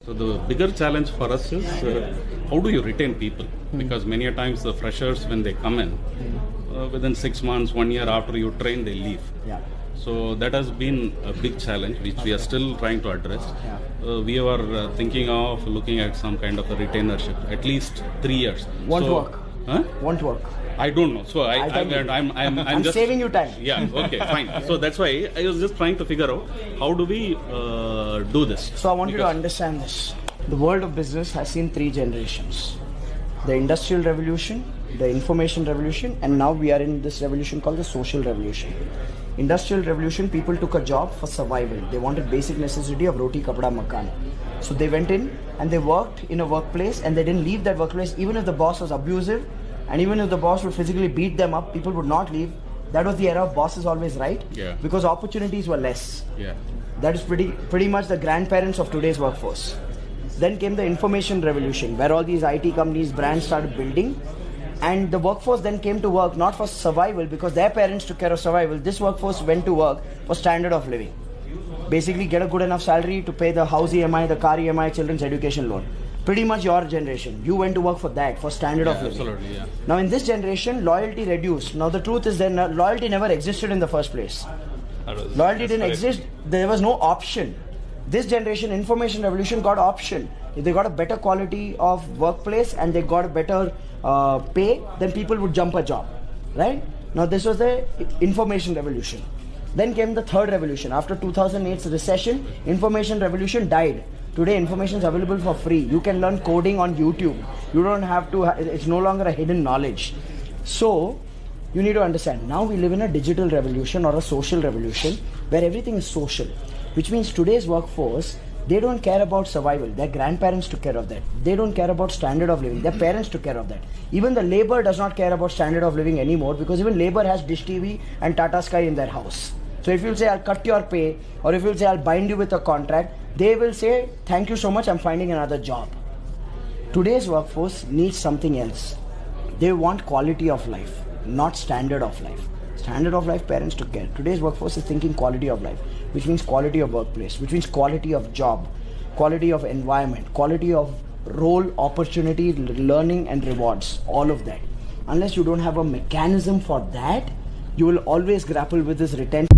So the bigger challenge for us is how do you retain people? Because many a times the freshers, when they come in, within 6 months, 1 year after you train, they leave. Yeah. So that has been a big challenge which we are still trying to address. Yeah. We are thinking of looking at some kind of a retainership, at least 3 years. Won't work. Huh? Won't work. I don't know. So I'm just saving you time. Yeah. Okay. Fine. So that's why I was just trying to figure out how do we do this. So I want you to understand this. The world of business has seen 3 generations: the industrial revolution, the information revolution, and now we are in this revolution called the social revolution. Industrial revolution, people took a job for survival. They wanted basic necessity of roti, kapda, makan. So they went in and they worked in a workplace, and they didn't leave that workplace even if the boss was abusive. And even if the boss would physically beat them up, people would not leave. That was the era of boss is always right. Yeah. Because opportunities were less. Yeah. That is pretty much the grandparents of today's workforce. Then came the information revolution, where all these IT companies, brands started building. And the workforce then came to work not for survival, because their parents took care of survival. This workforce went to work for standard of living. Basically get a good enough salary to pay the house EMI, the car EMI, children's education loan. Pretty much your generation. You went to work for that, for standard of living. Absolutely, yeah. Now in this generation, loyalty reduced. Now the truth is that loyalty never existed in the first place. Loyalty didn't exist. There was no option. This generation, information revolution, got option. If they got a better quality of workplace and they got a better pay, then people would jump a job, right? Now this was the information revolution. Then came the third revolution. After 2008's recession, information revolution died. Today information is available for free. You can learn coding on YouTube. You don't have to, it's no longer a hidden knowledge. So you need to understand, now we live in a digital revolution or a social revolution where everything is social, which means today's workforce, they don't care about survival. Their grandparents took care of that. They don't care about standard of living. Their parents took care of that. Even the labor does not care about standard of living anymore, because even labor has Dish TV and Tata Sky in their house. So if you'll say, I'll cut your pay, or if you'll say, I'll bind you with a contract, they will say, thank you so much, I'm finding another job. Today's workforce needs something else. They want quality of life, not standard of life. Standard of life, parents took care. Today's workforce is thinking quality of life, which means quality of workplace, which means quality of job, quality of environment, quality of role, opportunity, learning and rewards, all of that. Unless you don't have a mechanism for that, you will always grapple with this retention.